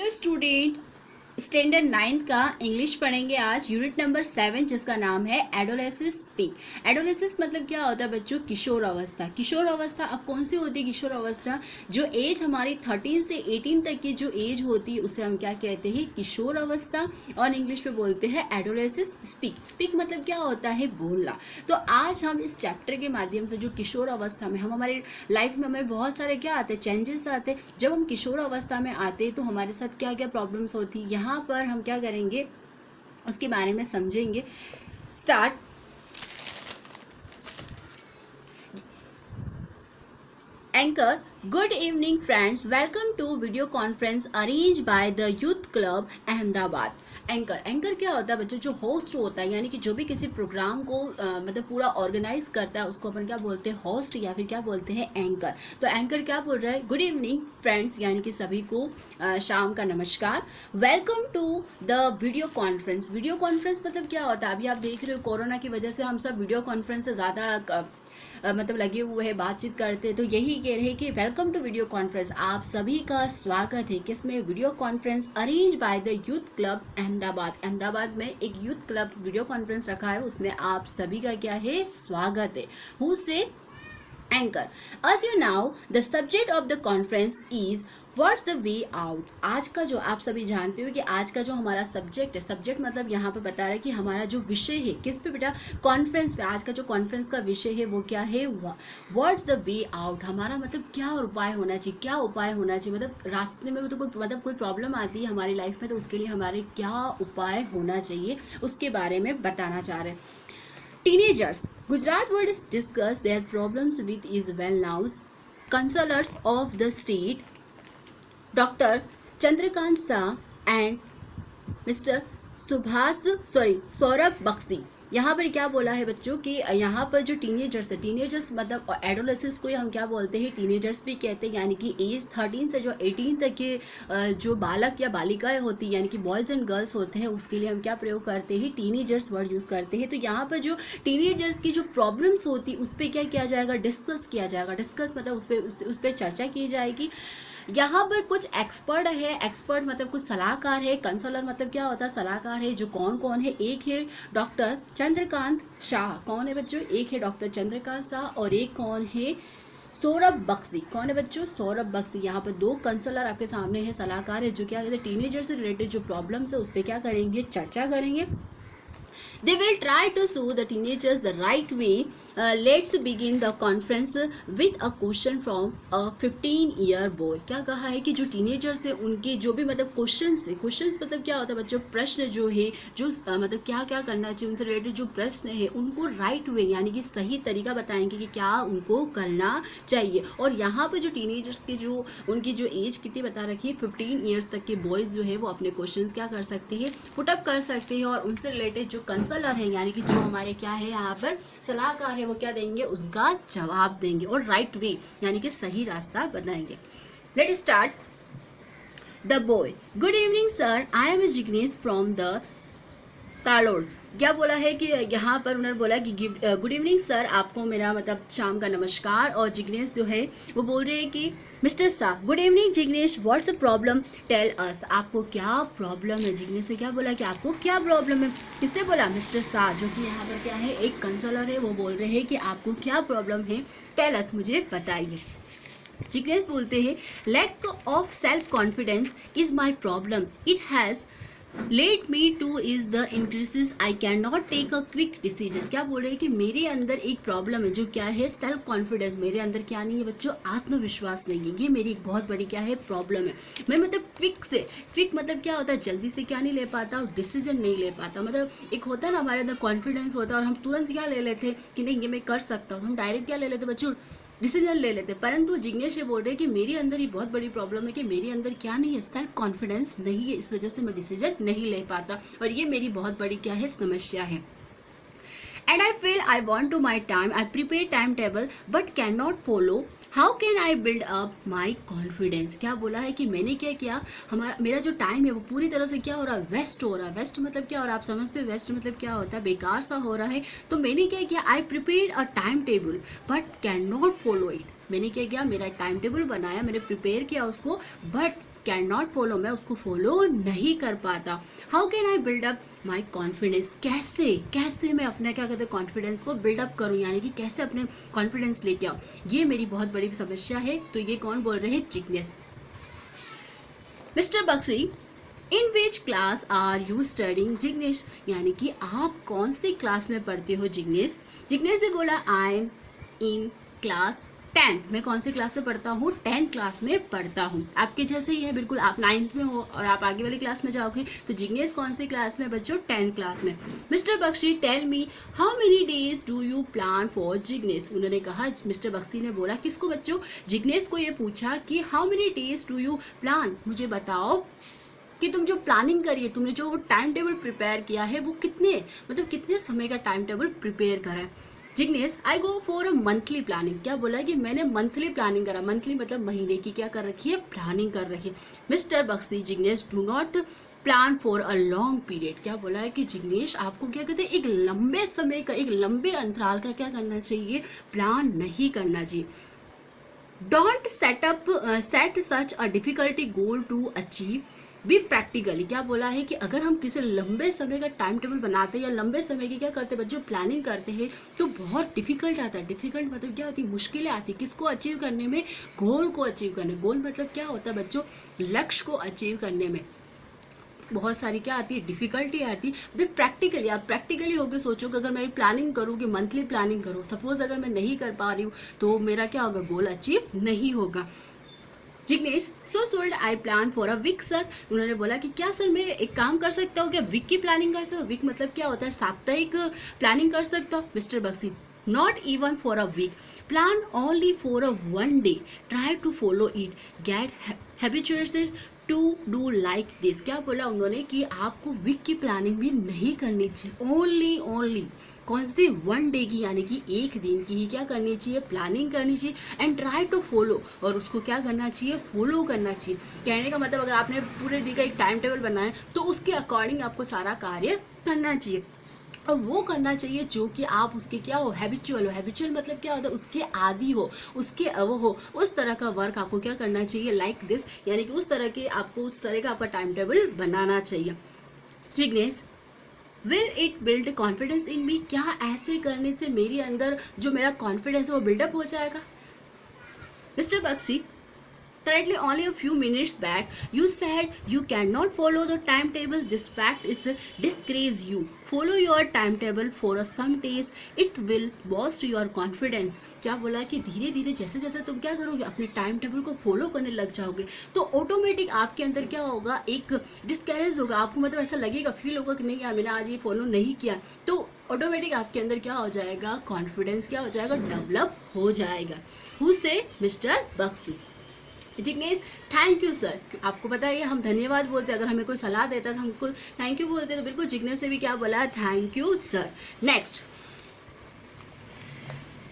Hello student, standard 9th का English पढ़ेंगे आज यूनिट नंबर 7 जिसका नाम है एडोलेसेंस स्पीक। एडोलेसेंस मतलब क्या होता है बच्चों? किशोर अवस्था। किशोर अवस्था अब कौन सी होती है? किशोर अवस्था जो एज हमारी 13 से 18 तक की जो एज होती है उसे हम क्या कहते हैं? किशोर अवस्था। और इंग्लिश में बोलते हैं एडोलेसेंस स्पीक। स्पीक मतलब क्या होता है? बोलना। तो आज हम इस चैप्टर के माध्यम से जो किशोर अवस्था में हमारी लाइफ में हमें बहुत सारे क्या आते हैं? चेंजेस आते हैं। जब हम किशोर अवस्था में आते हैं तो हमारे साथ क्या क्या प्रॉब्लम्स होती है, यहाँ पर हम क्या करेंगे उसके बारे में समझेंगे। Start. Anchor, good evening friends, welcome to video conference arrange by the youth club Ahmedabad. Anchor, anchor क्या होता है बच्चों? जो होस्ट होता है, यानी कि जो भी किसी प्रोग्राम को मतलब पूरा ऑर्गेनाइज करता है उसको अपन क्या बोलते हैं? होस्ट या फिर क्या बोलते हैं? एंकर। तो एंकर क्या बोल रहा है? गुड इवनिंग फ्रेंड्स, यानी कि सभी को शाम का नमस्कार। Welcome to the video conference. Video conference मतलब क्या होता है? अभी आप देख रहे हो कोरोना की वजह से हम सब वीडियो कॉन्फ्रेंस से ज़्यादा मतलब लगे हुए हैं, बातचीत करते हैं। तो यही कह रहे हैं कि वेलकम टू वीडियो कॉन्फ्रेंस, आप सभी का स्वागत है किसमें? Video conference arrange by the youth club Ahmedabad. Ahmedabad में एक यूथ क्लब वीडियो कॉन्फ्रेंस रखा है, उसमें आप सभी का क्या है? स्वागत है। हु से? Anchor. As you know, the subject of the conference is What's the way out। आज का जो आप सभी जानते हो कि आज का जो हमारा सब्जेक्ट है, सब्जेक्ट मतलब यहाँ पर बता रहा है कि हमारा जो विषय है किस पे बेटा? कॉन्फ्रेंस पे। आज का जो कॉन्फ्रेंस का विषय है वो क्या है? What's the way out. हमारा मतलब क्या उपाय होना चाहिए? क्या उपाय होना चाहिए मतलब रास्ते में तो कोई प्रॉब्लम आती है हमारी लाइफ में, तो उसके लिए हमारे क्या उपाय होना चाहिए उसके बारे में बताना चाह रहे हैं। Teenagers, Gujarat would discuss their problems with is well-known counselors of the state, Dr. Chandrakant Shah and Mr. Saurabh Bakshi. यहाँ पर क्या बोला है बच्चों कि यहाँ पर जो टीनेजर्स है, टीनेजर्स मतलब एडोलेसेंस को हम क्या बोलते हैं? टीनेजर्स भी कहते हैं, यानी कि एज 13 से जो 18 तक के जो बालक या बालिकाएं होती हैं, यानी कि बॉयज़ एंड गर्ल्स होते हैं, उसके लिए हम क्या प्रयोग करते हैं? टीनेजर्स वर्ड यूज़ करते हैं। तो यहाँ पर जो टीनेजर्स की जो प्रॉब्लम्स होती है उस पर क्या किया जाएगा? डिस्कस किया जाएगा। डिस्कस मतलब उस पर चर्चा की जाएगी। यहाँ पर कुछ एक्सपर्ट है, एक्सपर्ट मतलब कुछ सलाहकार है। कंसलर मतलब क्या होता है? सलाहकार है। जो कौन कौन है? एक है डॉक्टर चंद्रकांत शाह। कौन है बच्चों? एक है डॉक्टर चंद्रकांत शाह और एक कौन है? सौरभ बख्शी। कौन है बच्चों? सौरभ बख्शी। यहाँ पर दो कंसलर आपके सामने है, सलाहकार है, जो क्या कहते हैं? टीनेजर से रिलेटेड जो प्रॉब्लम्स है उस पर क्या करेंगे? चर्चा करेंगे। They will try to show the teenagers the right way. Let's begin the conference with a question from a 15-year boy। क्या कहा है कि जो टीनेजर्स है उनके जो भी मतलब क्वेश्चंस है, क्वेश्चंस मतलब क्या होता है बच्चों? प्रश्न जो है, जो मतलब क्या क्या करना चाहिए उनसे रिलेटेड जो प्रश्न है उनको राइट वे यानी कि सही तरीका बताएंगे कि क्या उनको करना चाहिए। और यहाँ पर जो टीनेजर्स के जो उनकी जो एज कितनी बता रखी है? 15 ईयर्स तक के बॉयज़ जो है वो अपने क्वेश्चंस क्या कर सकते हैं? पुटअप कर सकते हैं और उनसे रिलेटेड जो कंसलर है यानी कि जो हमारे क्या है यहाँ पर सलाहकार है वो क्या देंगे? उसका जवाब देंगे और राइट वे यानी कि सही रास्ता बताएंगे। Let start. The boy, good evening sir, I am Jignesh from the कालोड। क्या बोला है कि यहाँ पर उन्होंने बोला कि गुड इवनिंग सर, आपको मेरा मतलब शाम का नमस्कार। और जिग्नेश जो है वो बोल रहे हैं कि mister Shah, good evening Jignesh, what's a problem, tell us. आपको क्या प्रॉब्लम है? जिग्नेश ने क्या बोला कि आपको क्या प्रॉब्लम है? किससे बोला? मिस्टर शाह, जो कि यहाँ पर क्या है? एक कंसलर है, वो बोल रहे हैं कि आपको क्या प्रॉब्लम है? टेल अस, मुझे बताइए। जिग्नेश बोलते हैं lack of self confidence is my problem, it has let me to is the increases, I can not take a quick decision. क्या बोल रहे हैं कि मेरे अंदर एक प्रॉब्लम है, जो क्या है? Self confidence. मेरे अंदर क्या नहीं है बच्चों? आत्मविश्वास नहीं है। ये मेरी एक बहुत बड़ी क्या है? प्रॉब्लम है। मैं मतलब क्विक मतलब क्या होता है? जल्दी से क्या नहीं ले पाता और डिसीजन नहीं ले पाता। मतलब एक होता है ना हमारे अंदर कॉन्फिडेंस होता है और हम तुरंत क्या ले लेते हैं कि नहीं ये मैं कर सकता हूँ, हम डायरेक्ट क्या ले लेते बच्चों? डिसीजन ले लेते। परंतु जिग्नेश ये बोल रहे हैं कि मेरे अंदर ये बहुत बड़ी प्रॉब्लम है कि मेरे अंदर क्या नहीं है? सेल्फ कॉन्फिडेंस नहीं है, इस वजह से मैं डिसीजन नहीं ले पाता और ये मेरी बहुत बड़ी क्या है? समस्या है। And I feel I want to my time, I prepare timetable but cannot follow, how can I build up my confidence। क्या बोला है कि मैंने क्या किया? मेरा जो टाइम है वो पूरी तरह से क्या हो रहा है? वेस्ट हो रहा है। वेस्ट मतलब क्या हो रहा है? आप समझते हो वेस्ट मतलब क्या होता है? बेकार सा हो रहा है। तो मैंने क्या किया? I prepare a time table but can not follow it. मैंने क्या किया? मेरा टाइम टेबल बनाया, मैंने प्रिपेयर किया उसको, बट कैन नॉट फॉलो, मैं उसको फॉलो नहीं कर पाता। How can I build up my confidence, कैसे कैसे मैं अपने क्या कहते हैं कॉन्फिडेंस को बिल्डअप करूँ, यानी कि कैसे अपने कॉन्फिडेंस लेके आऊँ, ये मेरी बहुत बड़ी समस्या है। तो ये कौन बोल रहे हैं? Jignesh. Mister Bakshi, in which class are you studying? Jignesh, यानी कि आप कौन सी क्लास में पढ़ते हो? जिग्नेश। जिग्नेश ने बोला I am in class 10th, मैं कौन सी क्लास में पढ़ता हूँ? 10th क्लास में पढ़ता हूँ। आपके जैसे ही है बिल्कुल, आप 9th में हो और आप आगे वाली क्लास में जाओगे। तो जिग्नेश कौन सी क्लास में बच्चों? 10th क्लास में। Mister Bakshi, tell me how many days do you plan for? Jignesh, उन्होंने कहा, मिस्टर बख्शी ने बोला किसको बच्चों? जिग्नेश को ये पूछा कि how many days do you plan, मुझे बताओ कि तुम जो प्लानिंग करिए, तुमने जो टाइम टेबल प्रिपेयर किया है वो कितने मतलब कितने समय का टाइम टेबल प्रिपेयर करा है? Jignesh, I go for a monthly planning, क्या बोला कि मैंने मंथली प्लानिंग करा, मंथली मतलब महीने की क्या कर रखी है? प्लानिंग कर रखी है। Mister Bakshi, Jignesh do not plan for a long period, क्या बोला है कि जिग्नेश आपको क्या कहते हैं एक लंबे समय का, एक लंबे अंतराल का क्या करना चाहिए? प्लान नहीं करना चाहिए। Don't set such a difficulty goal to achieve, भी प्रैक्टिकली, क्या बोला है कि अगर हम किसी लंबे समय का टाइम टेबल बनाते हैं या लंबे समय की क्या करते हैं बच्चों प्लानिंग करते हैं तो बहुत डिफिकल्ट आता है। डिफिकल्ट मतलब क्या होती है? मुश्किलें आती है किसको अचीव करने में? गोल को अचीव करने। गोल मतलब क्या होता है बच्चों? लक्ष्य को अचीव करने में बहुत सारी क्या आती है? डिफिकल्टी आती है। प्रैक्टिकली, आप प्रैक्टिकली होकर सोचो कि अगर मैं प्लानिंग करूँ कि मंथली प्लानिंग करूँ, सपोज अगर मैं नहीं कर पा रही हूँ तो मेरा क्या होगा? गोल अचीव नहीं होगा। Jignesh, so should I plan for a week sir, उन्होंने बोला कि क्या सर मैं एक काम कर सकता हूँ क्या? वीक की प्लानिंग कर सकता हूँ? वीक मतलब क्या होता है? साप्ताहिक प्लानिंग कर सकता हूँ। Mister Bakshi, not even for a week, plan only for a one day, try to follow it, get habitual to do like this, क्या बोला उन्होंने कि आपको वीक की प्लानिंग भी नहीं करनी चाहिए, ओनली कौन सी? वन डे की, यानी कि एक दिन की ही क्या करनी चाहिए? प्लानिंग करनी चाहिए। एंड ट्राई टू फॉलो, और उसको क्या करना चाहिए? फॉलो करना चाहिए। कहने का मतलब अगर आपने पूरे दिन का एक टाइम टेबल बनाया तो उसके अकॉर्डिंग आपको सारा कार्य करना चाहिए और वो करना चाहिए जो कि आप उसके क्या हो? हैबिचुअल हो। हैबिचुअल मतलब क्या होता है? उसके आदी हो, उसके वो हो, उस तरह का वर्क आपको क्या करना चाहिए? लाइक दिस, यानी कि उस तरह के आपको उस तरह का आपका टाइम टेबल बनाना चाहिए। Jignesh, will it build confidence in me, क्या ऐसे करने से मेरे अंदर जो मेरा कॉन्फिडेंस है वो बिल्डअप हो जाएगा? Mister Bakshi, currently only a few minutes back you said you cannot follow the timetable, this fact is disgrace you, follow your timetable for some days, it will boost your confidence, क्या बोला कि धीरे धीरे जैसे जैसे तुम क्या करोगे अपने टाइम टेबल को फॉलो करने लग जाओगे तो ऑटोमेटिक आपके अंदर क्या होगा? एक डिस्करेज होगा, आपको मतलब ऐसा लगेगा, फील होगा कि नहीं यार मैंने आज ये फॉलो नहीं किया, तो ऑटोमेटिक आपके अंदर क्या हो जाएगा? कॉन्फिडेंस क्या हो जाएगा? डेवलप हो जाएगा। हु से? Mister Bakshi. Jignesh, thank you sir, आपको पता है हम धन्यवाद बोलते हैं, अगर हमें कोई सलाह देता है तो हम उसको थैंक यू बोलते हैं, तो बिल्कुल जिग्नेश से भी क्या बोला? Thank you sir. Next,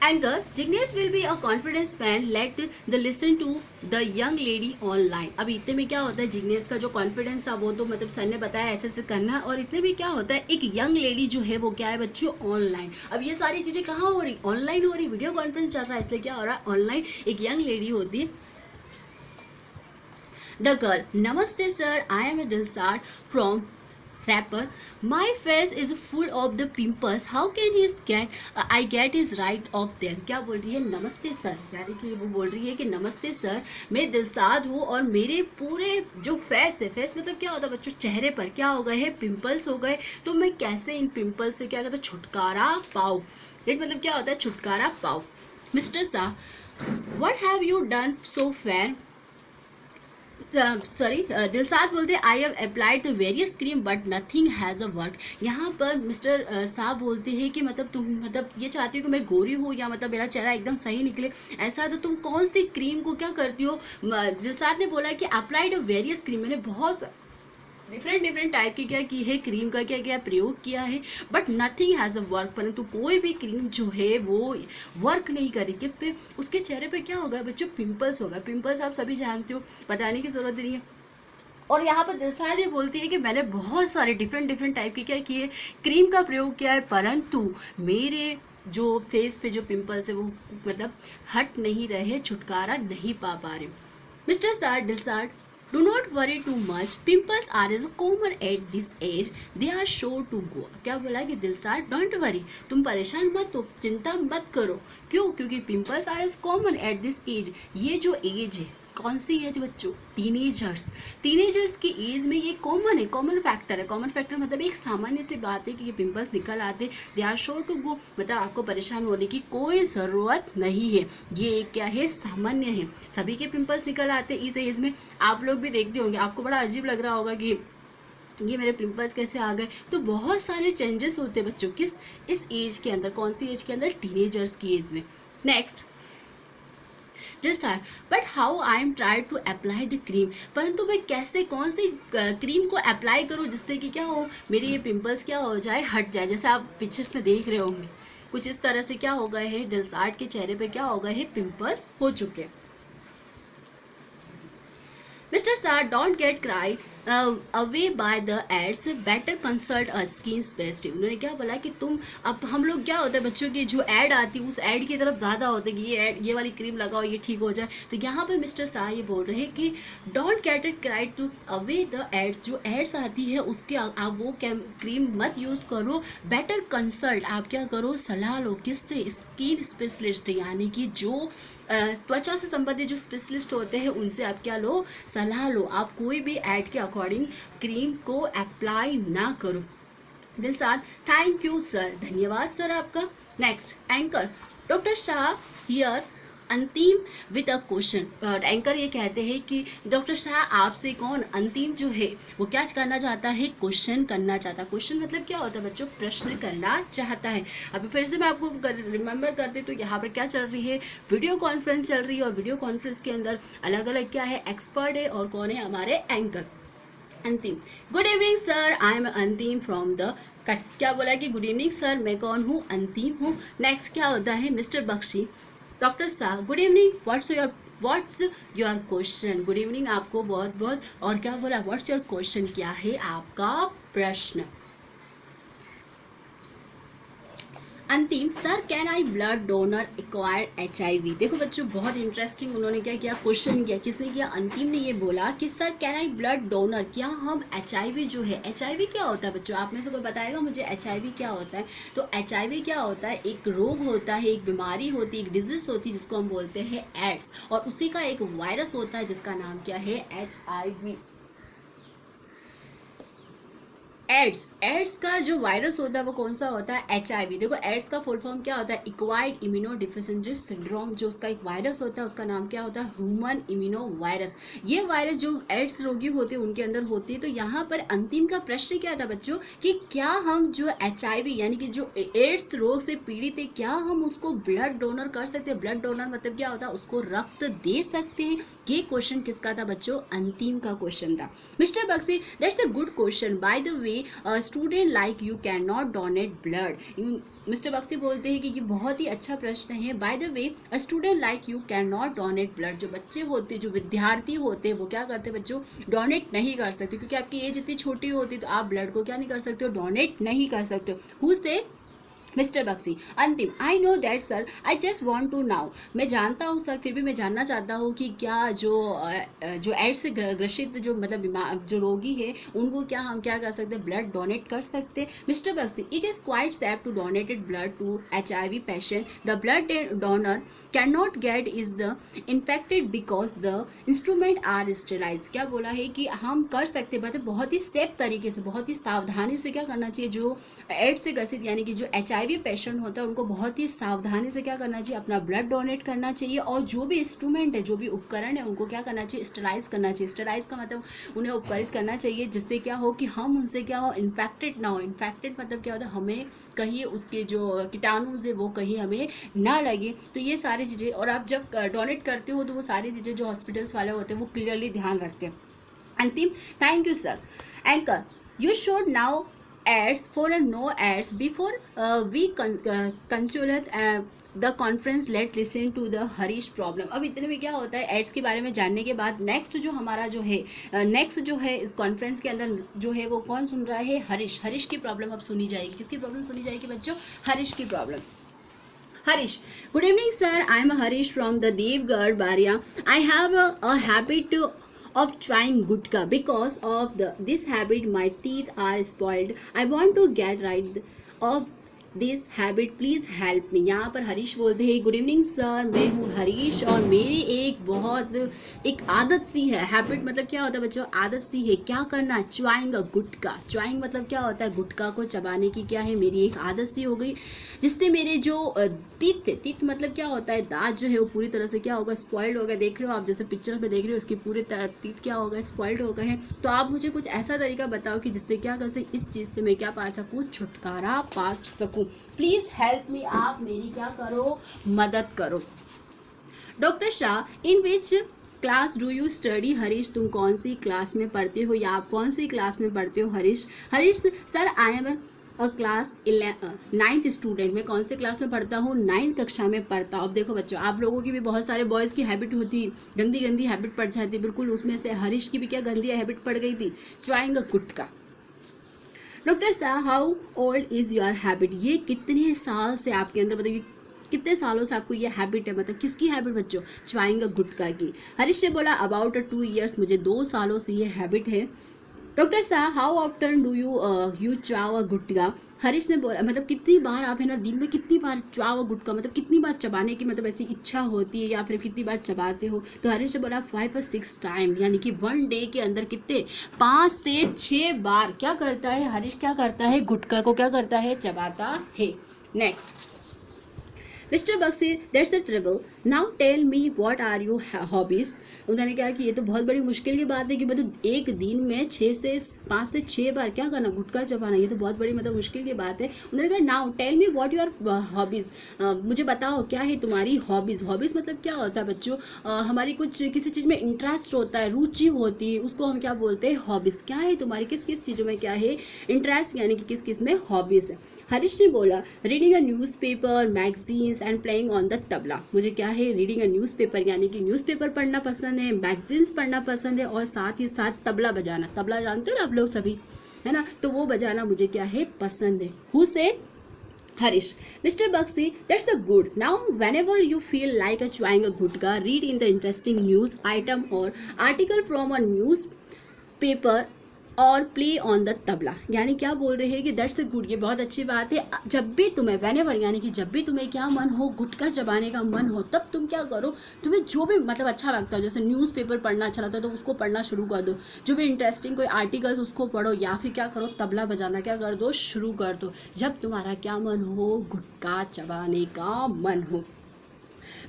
anchor, Jignesh will be a confidence man, let the listen to the young lady online. अब इतने में क्या होता है? जिग्नेश का जो कॉन्फिडेंस है वो तो मतलब सर ने बताया ऐसे ऐसे करना, और इतने में क्या होता है? एक यंग लेडी जो है वो क्या है बच्चों? ऑनलाइन। अब ये सारी चीजें कहाँ हो रही? ऑनलाइन हो रही, वीडियो कॉन्फ्रेंस चल रहा है, इसलिए क्या हो रहा है? ऑनलाइन एक यंग लेडी होती है। The girl, Namaste sir, I am a Dilsad from rapper. My face is full of the pimples. How can I get his right of them? क्या बोल रही है? नमस्ते सर, यानी कि वो बोल रही है कि नमस्ते सर, मैं दिलसाद हूँ और मेरे पूरे जो फेस है, फेस मतलब क्या होता है बच्चों? चेहरे पर क्या हो गए हैं? पिंपल्स हो गए, तो मैं कैसे इन पिंपल्स से क्या कहते हैं? छुटकारा पाऊँ। राइट, मतलब क्या होता है? छुटकारा पाऊँ। Mister Shah, what have you done so fair? Sorry, Dilshad बोलते हैं I have applied the various cream but nothing has a work. यहाँ पर मिस्टर साहब बोलते हैं कि मतलब तुम मतलब ये चाहती हो कि मैं गोरी हूँ या मतलब मेरा चेहरा एकदम सही निकले, ऐसा तो तुम कौन सी क्रीम को क्या करती हो? दिलसाद ने बोला कि अप्लाइड अ वेरियस क्रीम, मैंने बहुत डिफरेंट टाइप की क्या की है क्रीम का क्या क्या प्रयोग किया है, but nothing has a work, परंतु कोई भी क्रीम जो है वो वर्क नहीं करी। किस पे? उसके चेहरे पे क्या होगा बच्चों? पिंपल्स होगा। पिंपल्स आप सभी जानते हो, बताने की जरूरत नहीं है। और यहाँ पर दिलसाद ये बोलती है कि मैंने बहुत सारे डिफरेंट टाइप की क्या किए क्रीम का प्रयोग किया है, परंतु मेरे जो फेस पे जो पिंपल्स है वो मतलब हट नहीं रहे, छुटकारा नहीं पा रहे। मिस्टर सार Dilshad, Do not worry too much. Pimples are as common at this age. They are sure to go. क्या बोला कि दिलसार डोंट वरी, तुम परेशान मत हो, चिंता मत करो. क्यों? क्योंकि pimples are as common at this age. ये जो एज है, कौन सी एज बच्चों? टीनेजर्स. टीनेजर्स की एज में ये कॉमन है, कॉमन फैक्टर है. कॉमन फैक्टर मतलब एक सामान्य सी बात है कि ये पिंपल्स निकल आते. They are sure to go, मतलब आपको परेशान होने की कोई ज़रूरत नहीं है. ये क्या है? सामान्य है. सभी के पिंपल्स निकल आते इस एज में. आप लोग भी देखते होंगे, आपको बड़ा अजीब लग रहा होगा कि ये मेरे पिंपल्स कैसे आ गए. तो बहुत सारे चेंजेस होते हैं बच्चों किस इस एज के अंदर. कौन सी एज के अंदर? टीनेजर्स की एज में. Next, this are but how I am try to apply the cream. परंतु मैं कैसे, कौन सी क्रीम को अप्लाई करूँ जिससे कि क्या हो, मेरे ये पिंपल्स क्या हो जाए, हट जाए. जैसे आप पिक्चर्स में देख रहे होंगे, कुछ इस तरह से क्या हो गए हैं, दिलसार के चेहरे पे क्या हो गए हैं, पिंपल्स हो चुके हैं. Mr. Sir, don't get cried away by the ads. Better consult a skin specialist. उन्होंने क्या बोला कि तुम, अब हम लोग क्या होता है बच्चों की जो ऐड आती है उस ऐड की तरफ ज़्यादा होते हैं कि ये ऐड, ये वाली क्रीम लगाओ, ये ठीक हो जाए. तो यहाँ पे मिस्टर शाह ये बोल रहे हैं कि don't get it cried to away the ads. जो एड्स आती है उसके आप वो क्रीम मत यूज़ करो. बेटर कंसल्ट, आप क्या करो, सलाह लो. किससे? स्किन स्पेशलिस्ट, यानी कि जो त्वचा से संबंधित जो स्पेशलिस्ट होते हैं उनसे आप क्या लो, सलाह लो. आप कोई भी ऐड के अकॉर्डिंग क्रीम को अप्लाई ना करो. दिलसाद, थैंक यू सर, धन्यवाद सर आपका. Next, anchor doctor Shah here अंतिम विद अ क्वेश्चन. एंकर ये कहते हैं कि डॉक्टर शाह आपसे कौन, अंतिम जो है वो क्या करना चाहता है, क्वेश्चन करना चाहता है. क्वेश्चन मतलब क्या होता है बच्चों? प्रश्न करना चाहता है. अभी फिर से मैं आपको रिमेंबर करती तो यहाँ पर क्या चल रही है, वीडियो कॉन्फ्रेंस चल रही है. और वीडियो कॉन्फ्रेंस के अंदर अलग अलग क्या है, एक्सपर्ट है. और कौन है? हमारे एंकर अंतिम. Good evening sir, I M अंतिम फ्रॉम द कट. क्या बोला कि गुड इवनिंग सर, मैं कौन हूँ, अंतिम हूँ. नेक्स्ट क्या होता है, mister Bakshi. Doctor Shah, good evening, what's your question. Good evening आपको बहुत बहुत. और क्या बोला, व्हाट्स योर क्वेश्चन, क्या है आपका प्रश्न. अंतिम, sir can I blood donor acquire HIV. देखो बच्चों, बहुत इंटरेस्टिंग उन्होंने क्या किया, क्वेश्चन किया. किसने किया? अंतिम ने ये बोला कि sir can I blood donor, क्या हम HIV जो है, HIV क्या होता है बच्चों? आप में से कोई बताएगा मुझे HIV क्या होता है? तो HIV क्या होता है, एक रोग होता है, एक बीमारी होती है, एक डिजीज होती है जिसको हम बोलते हैं एड्स. और उसी का एक वायरस होता है जिसका नाम क्या है, HIV. एड्स का जो वायरस होता है वो कौन सा होता है, HIV. देखो एड्स का फुल फॉर्म क्या होता है, एक्वायर्ड इम्यूनो डिफिशिएंसी सिंड्रोम. जो उसका एक वायरस होता है उसका नाम क्या होता है, ह्यूमन इम्यूनो वायरस. ये वायरस जो एड्स रोगी होते हैं उनके अंदर होती है. तो यहाँ पर अंतिम का प्रश्न क्या था बच्चों, कि क्या हम जो HIV यानी कि जो एड्स रोग से पीड़ित है, क्या हम उसको ब्लड डोनर कर सकते हैं. ब्लड डोनर मतलब क्या होता है, उसको रक्त दे सकते हैं. ये क्वेश्चन किसका था बच्चों, अंतिम का क्वेश्चन था. Mister Bakshi, that's a good question. By the way student like you can not donate blood. Mister Bakshi बोलते हैं कि ये बहुत ही अच्छा प्रश्न है. By the way student like you can not donate blood. जो बच्चे होते, जो विद्यार्थी होते हैं वो क्या करते हैं बच्चों, डोनेट नहीं कर सकते. क्योंकि आपकी एज इतनी छोटी होती तो आप ब्लड को क्या नहीं कर सकते हो, डोनेट नहीं कर सकते हो. हु से? Mister Bakshi. Antim, I know that sir, I just want to now. मैं जानता हूँ सर, फिर भी मैं जानना चाहता हूँ कि क्या जो एड्स से ग्रसित जो मतलब बीमार जो रोगी है उनको क्या हम क्या कर सकते हैं, ब्लड डोनेट कर सकते हैं. Mister Bakshi, it is quite safe to donated blood to HIV patient. The blood donor can not get is the infected because the instrument are sterilise. क्या बोला है कि हम कर सकते हैं, बहुत ही सेफ तरीके से, बहुत ही सावधानी से क्या करना चाहिए. जो एड्स से ग्रसित यानी कि जो HIV पेशेंट होता है उनको बहुत ही सावधानी से क्या करना चाहिए, अपना ब्लड डोनेट करना चाहिए. और जो भी इंस्ट्रूमेंट है, जो भी उपकरण है उनको क्या करना चाहिए, स्टेराइज करना चाहिए. स्टेराइज का मतलब उन्हें उपकरित करना चाहिए जिससे क्या हो कि हम उनसे क्या हो, इन्फेक्टेड ना हो. इन्फेक्टेड मतलब क्या होता है, हमें कहीं उसके जो कीटाणु है वो कहीं हमें ना लगे. तो ये सारी चीज़ें, और आप जब डोनेट करते हो तो वो सारी चीज़ें जो हॉस्पिटल्स वाले होते हैं वो क्लियरली ध्यान रखते हैं. Antim, thank you sir. Anchor, you should now ads for a no ads before we consulate the conference. Let listen to the Harish problem. अब इतने में क्या होता है, एड्स के बारे में जानने के बाद नेक्स्ट जो हमारा जो है नेक्स्ट जो है इस कॉन्फ्रेंस के अंदर जो है वो कौन सुन रहा है, हरीश. हरीश की प्रॉब्लम अब सुनी जाएगी. किसकी प्रॉब्लम सुनी जाएगी बच्चों, हरीश की problem. Harish, good evening sir, I am Harish from the Devgarh Baria. I have a habit of chewing gutka. Because of this habit my teeth are spoiled. I want to get rid of this habit please help me. यहाँ पर हरीश बोलते हैं good evening sir, मैं हूँ हरीश और मेरी एक आदत सी है। हैबिट मतलब क्या होता है बच्चों? आदत सी है। क्या करना? च्वाइंग अ गुटका। च्वाइंग मतलब क्या होता है? गुटका को चबाने की क्या है मेरी एक आदत सी हो गई, जिससे मेरे जो तीत मतलब क्या होता है? दांत जो है वो पूरी तरह से क्या होगा? स्पॉइल्ड हो गया। देख रहे हो आप, जैसे पिक्चर में देख रहे हो, उसके पूरे तीत क्या होगा? स्पॉइल्ड हो गए हैं। तो आप मुझे कुछ ऐसा तरीका बताओ कि जिससे क्या कर सके, इस चीज़ से मैं क्या पा सकूँ? छुटकारा पा सकूँ। Please help me. आप मेरी क्या करो? मदद करो। Doctor Shah, in which class do you study? Harish, तुम कौन सी क्लास में पढ़ते हो या आप कौन सी क्लास में पढ़ते हो? Harish sir, I am a class 9th student. मैं कौन से क्लास में पढ़ता हूँ? 9th कक्षा में पढ़ता हूँ। अब देखो बच्चों, आप लोगों की भी बहुत सारे बॉयज़ की हैबिट होती, गंदी हैबिट पड़ जाती, बिल्कुल उसमें से हरीश की भी क्या गंदी हैबिट पड़ गई थी? च्वाइंग अ गुटका। डॉक्टर साहब, how old is your habit? ये कितने साल से आपके अंदर, मतलब कितने सालों से आपको ये हैबिट है? मतलब किसकी हैबिट बच्चों? च्वाइंग अ गुटका की। हरीश ने बोला अबाउट 2 years, मुझे 2 सालों से ये हैबिट है। डॉक्टर साहब, हाउ ऑफ्टन डू यू च्वाव अ गुटका? हरीश ने बोला मतलब कितनी बार आप है ना, दिन में कितनी बार च्वाव अ गुटका मतलब कितनी बार चबाने की मतलब ऐसी इच्छा होती है या फिर कितनी बार चबाते हो? तो हरीश ने बोला 5 or 6 टाइम, यानी कि 1 डे के अंदर कितने? 5 से 6 बार क्या करता है हरीश? क्या करता है? गुटका को क्या करता है? चबाता है। Next, mister Bakshi, that's a trouble. Now tell me what are you hobbies? उन्होंने कहा कि ये तो बहुत बड़ी मुश्किल की बात है कि मतलब एक दिन में 5 से 6 बार क्या करना? गुटका चबाना। ये तो बहुत बड़ी मतलब मुश्किल की बात है। उन्होंने कहा now tell me what your hobbies. मुझे बताओ क्या है तुम्हारी हॉबीज? हॉबीज मतलब क्या होता है बच्चों? हमारी कुछ किसी चीज़ में इंटरेस्ट होता है, रुचि होती है, उसको हम क्या बोलते हैं? हॉबीज। क्या है तुम्हारी किस किस चीज़ों में क्या है? इंटरेस्ट, यानी कि किस किस में हॉबीज है। हरीश ने बोला reading a newspaper, magazines and playing on the tabla. मुझे क्या है? रीडिंग अ न्यूज़पेपर, यानी कि न्यूज़पेपर पढ़ना पसंद है, मैगजीन्स पढ़ना पसंद है और साथ ही साथ तबला बजाना। तबला जानते हो ना आप लोग सभी, है ना? तो वो बजाना मुझे क्या है? पसंद है। Who say? Harish. Mister Bakshi, that's a good. Now whenever you feel like a chewing a gutka, read in the interesting news item or article from a newspaper और प्ले ऑन द तबला। यानी क्या बोल रहे हैं कि दैट्स अ गुड, ये बहुत अच्छी बात है। जब भी तुम्हें whenever, यानी कि जब भी तुम्हें क्या मन हो, गुटखा चबाने का मन हो, तब तुम क्या करो? तुम्हें जो भी मतलब अच्छा लगता हो, जैसे न्यूज़पेपर पढ़ना अच्छा लगता है तो उसको पढ़ना शुरू कर दो। जो भी इंटरेस्टिंग कोई आर्टिकल्स उसको पढ़ो, या फिर क्या करो? तबला बजाना क्या कर दो? शुरू कर दो। जब तुम्हारा क्या मन हो? गुटखा चबाने का मन हो।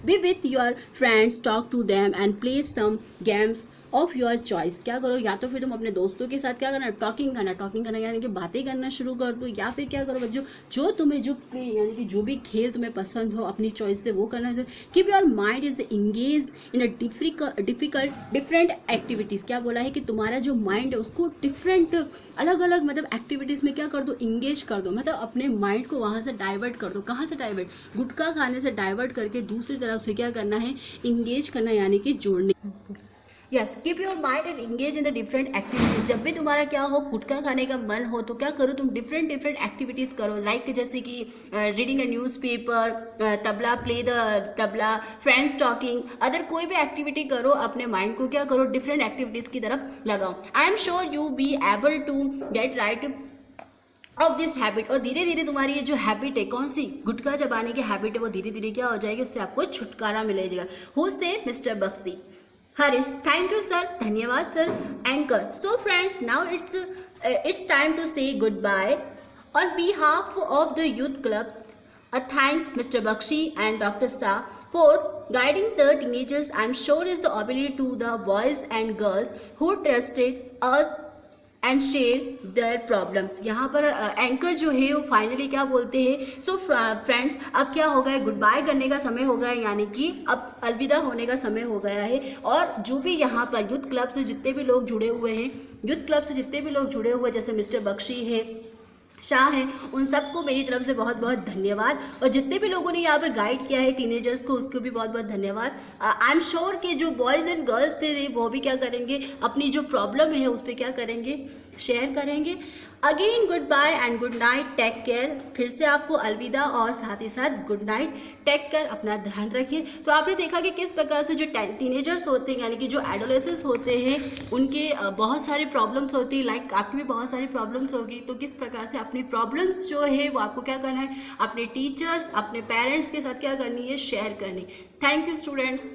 Be with your friends, talk to them and play some games of your choice. क्या करो? या तो फिर तुम अपने दोस्तों के साथ क्या करना? टॉकिंग करना यानी कि बातें करना शुरू कर दो, या फिर क्या करो बच्चों? जो तुम्हें जो प्ले, यानी कि जो भी खेल तुम्हें पसंद हो अपनी चॉइस से वो करना। Keep your mind is engage in a different activities. क्या बोला है कि तुम्हारा जो माइंड है उसको डिफरेंट अलग अलग मतलब एक्टिविटीज़ में क्या कर दो? इंगेज कर दो। मतलब अपने माइंड को वहाँ से डाइवर्ट कर दो। कहाँ से डाइवर्ट? गुटखा खाने से डाइवर्ट करके दूसरी तरफ से क्या करना है? इंगेज करना, यानी कि जोड़ने। Yes, keep your mind and engage in the different activities. जब भी तुम्हारा क्या हो? गुटखा खाने का मन हो तो क्या करो? तुम डिफरेंट एक्टिविटीज़ करो, लाइक जैसे कि reading a newspaper, tabla, play the tabla, friends talking, other कोई भी एक्टिविटी करो। अपने माइंड को क्या करो? डिफरेंट एक्टिविटीज़ की तरफ लगाओ। I am sure you be able to get rid of this habit. और धीरे धीरे तुम्हारी ये जो हैबिट है, कौन सी? गुटखा चबाने की हैबिट है, वो धीरे धीरे क्या हो जाएगी? उससे आपको छुटकारा मिलेगा। हु से? Mister Bakshi. Harish, thank you sir, धन्यवाद sir. Anchor, so friends now it's time to say goodbye. On behalf of the youth club, I thank Mr. Bakshi and Dr. Shah for guiding the teenagers. I'm sure is the ability to the boys and girls who trusted us and share their problems. यहाँ पर anchor जो है वो finally क्या बोलते हैं? So friends, अब क्या हो गया? गुड बाय करने का समय हो गया, यानी कि अब अलविदा होने का समय हो गया है। और जो भी यहाँ पर यूथ क्लब से जितने भी लोग जुड़े हुए हैं, जैसे मिस्टर बख्शी है, शाह है, उन सबको मेरी तरफ से बहुत बहुत धन्यवाद। और जितने भी लोगों ने यहाँ पर गाइड किया है टीनेजर्स को, उसको भी बहुत बहुत धन्यवाद। आई एम श्योर कि जो बॉयज़ एंड गर्ल्स थे वो भी क्या करेंगे? अपनी जो प्रॉब्लम है उस पर क्या करेंगे? शेयर करेंगे। Again good bye and good night, take care. फिर से आपको अलविदा और साथ ही साथ गुड नाइट, टेक केयर, अपना ध्यान रखिए। तो आपने देखा कि किस प्रकार से जो टीनेजर्स होते हैं यानी कि जो एडोलेसेंस होते हैं उनके बहुत सारी प्रॉब्लम्स होती है, लाइक आपकी भी बहुत सारी प्रॉब्लम्स होगी। तो किस प्रकार से अपनी प्रॉब्लम्स जो है वो आपको क्या करना है, अपने टीचर्स, अपने पेरेंट्स के साथ क्या करनी है, शेयर करनी। Thank you students.